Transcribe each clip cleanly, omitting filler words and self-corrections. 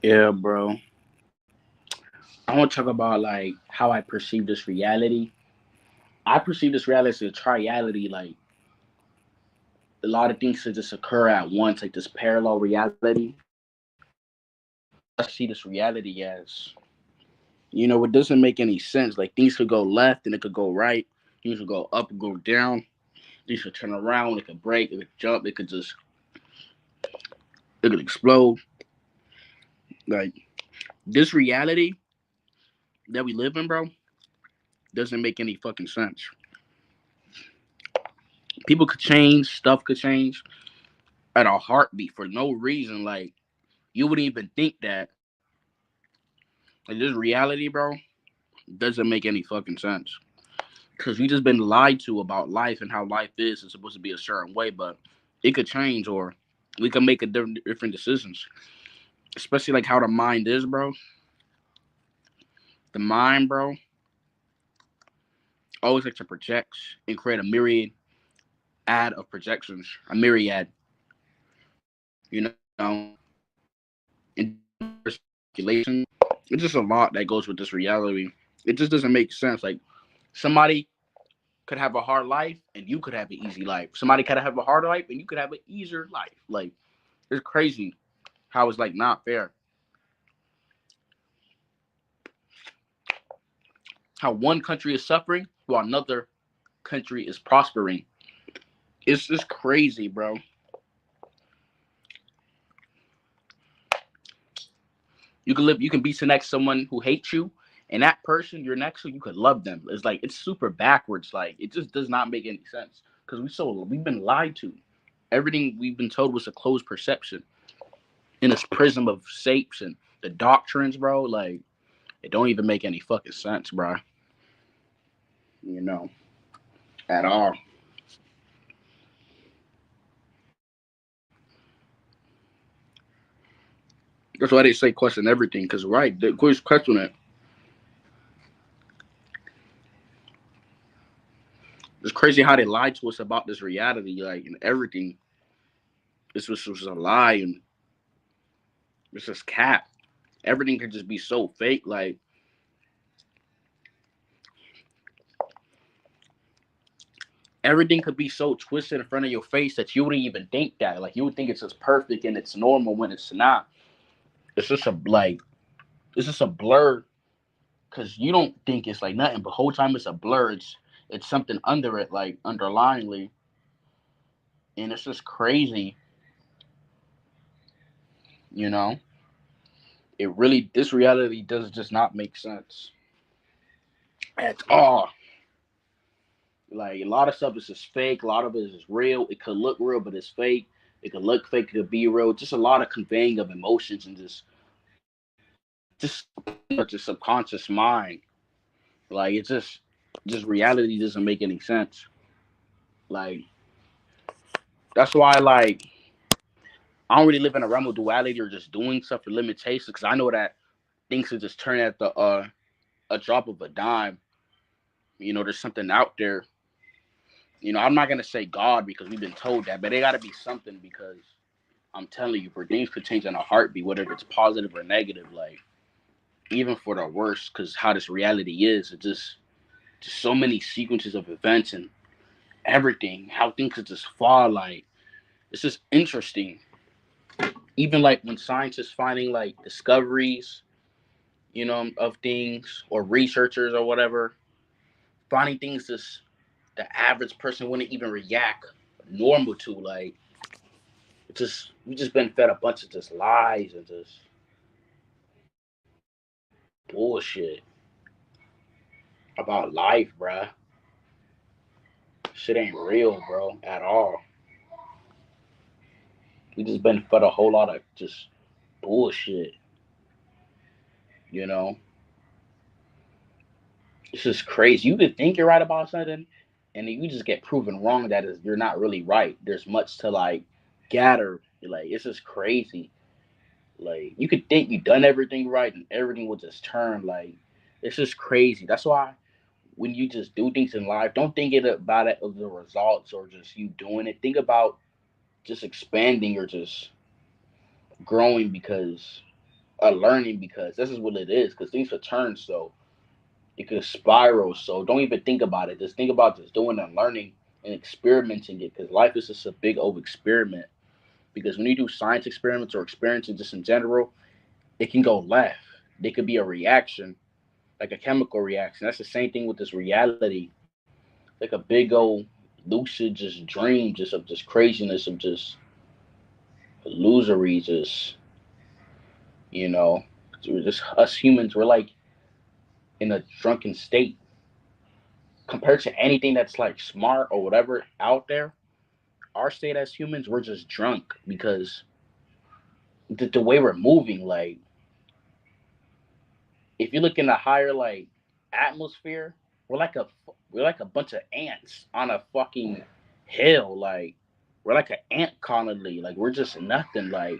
Yeah, bro. I want to talk about like how I perceive this reality. I perceive this reality as a triality, like a lot of things to just occur at once, like this parallel reality. I see this reality as, it doesn't make any sense. Like things could go left and it could go right. Things could go up and go down. Things could turn around. It could break. It could jump. It could explode. Like this reality that we live in, bro, doesn't make any fucking sense. People could change. Stuff could change at a heartbeat for no reason. Like you wouldn't even think that. Like this reality, bro, doesn't make any fucking sense. Because we just been lied to about life and how life is. It's supposed to be a certain way, but it could change or we can make a different decisions. Especially like how the mind is, bro. The mind, bro, always like to project and create a myriad ad of projections, a myriad, and speculation. It's just a lot that goes with this reality. It just doesn't make sense. Like somebody could have a hard life and you could have an easy life. Somebody could have a hard life and you could have an easier life. Like it's crazy how it's like not fair. How one country is suffering while another country is prospering. It's just crazy, bro. You can be next to someone who hates you, and that person you're next to, you could love them. It's like it's super backwards. Like it just does not make any sense because we've been lied to. Everything we've been told was a closed perception in this prism of shapes and the doctrines, bro. Like it don't even make any fucking sense, bro. You know, at all. That's why they say question everything. Cause right, the quiz question it. It's crazy how they lied to us about this reality, like and everything. Was a lie and it's just cap. Everything could just be so fake. Like everything could be so twisted in front of your face that you wouldn't even think that. Like you would think it's just perfect and it's normal when it's not. It's just a blur because you don't think it's like nothing, but whole time it's a blur. It's something under it, like underlyingly, and it's just crazy. You know, it really this reality does just not make sense at all. Like a lot of stuff is just fake. A lot of it is real. It could look real, but it's fake. It could look fake. It could be real. Just a lot of conveying of emotions and just just subconscious mind. Like it's just reality doesn't make any sense. Like that's why I don't really live in a realm of duality or just doing stuff for limitations because I know that things could just turn at the a drop of a dime. There's something out there. I'm not gonna say God because we've been told that, but they gotta be something because I'm telling you, bro, things could change in a heartbeat, whether it's positive or negative. Like even for the worst, because how this reality is, it just so many sequences of events and everything. How things could just fall. Like it's just interesting. Even like when scientists finding like discoveries, of things or researchers or whatever, finding things just the average person wouldn't even react normal to. Like just we just been fed a bunch of just lies and just bullshit about life, bruh. Shit ain't real, bro, at all. We just been fed a whole lot of just bullshit, you know? It's just crazy. You could think you're right about something, and then you just get proven wrong that you're not really right. There's much to like gather. Like it's just crazy. Like you could think you done everything right, and everything will just turn. Like it's just crazy. That's why when you just do things in life, don't think it about it of the results or just you doing it. Think about just expanding or just growing because a learning, because this is what it is. Because things could turn, so it could spiral. So don't even think about it. Just think about just doing and learning and experimenting it. Because life is just a big old experiment. Because when you do science experiments or experiments just in general, it can go left. There could be a reaction, like a chemical reaction. That's the same thing with this reality. Like a big old lucid just dream, just of just craziness, of just illusory, just you know, we're just us humans. We're like in a drunken state compared to anything that's like smart or whatever out there. Our state as humans, we're just drunk because the way we're moving. Like if you look in the higher like atmosphere, we're like a we're like a bunch of ants on a fucking hill. Like we're like an ant colony. Like we're just nothing. Like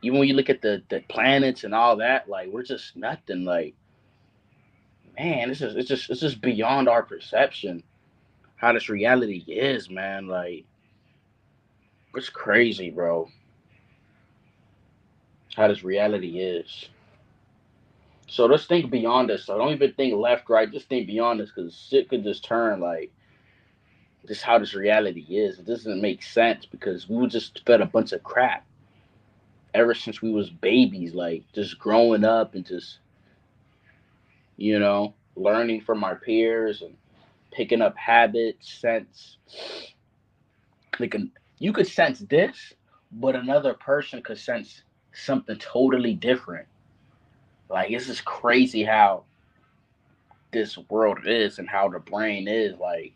even when you look at the planets and all that, like we're just nothing. Like man, it's just beyond our perception how this reality is, man. Like it's crazy, bro. How this reality is. So just think beyond this. So don't even think left, right. Just think beyond this, because shit could just turn like this. How this reality is. It doesn't make sense because we were just fed a bunch of crap ever since we was babies. Like just growing up and just learning from our peers and picking up habits, sense. Like you could sense this, but another person could sense something totally different. Like it's just crazy how this world is and how the brain is. Like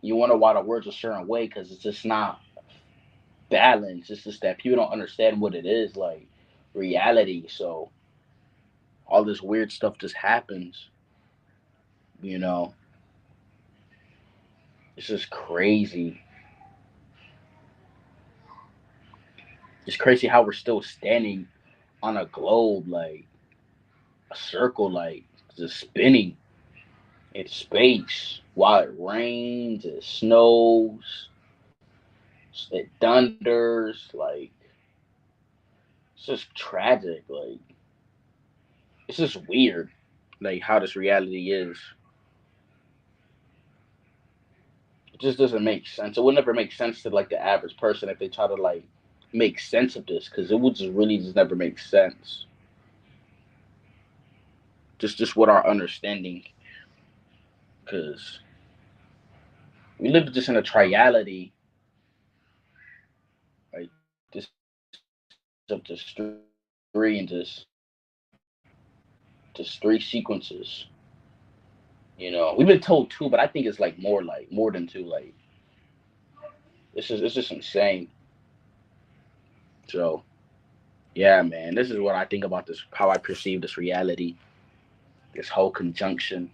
you wonder why the world's a certain way because it's just not balanced. It's just that people don't understand what it is, like reality. So all this weird stuff just happens. You know, it's just crazy. It's crazy how we're still standing on a globe, like a circle, like just spinning in space while it rains, it snows, it thunders. Like it's just tragic. Like it's just weird, like how this reality is. It just doesn't make sense. It would never make sense to like the average person if they try to like make sense of this, because it would just really just never make sense. Just what our understanding, because we live just in a triality, like this of just three and just three sequences. We've been told two, but I think it's like more than two. Like it's just insane. So yeah, man, this is what I think about this. How I perceive this reality, this whole conjunction.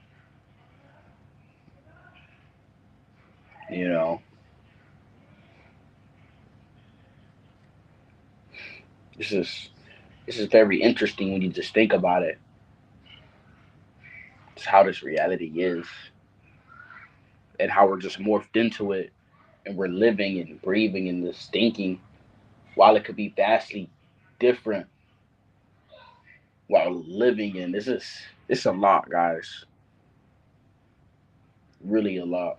You know, this is this is very interesting when you just think about it. It's how this reality is, and how we're just morphed into it, and we're living and breathing and this thinking, while it could be vastly different while living in. It's a lot, guys. Really a lot.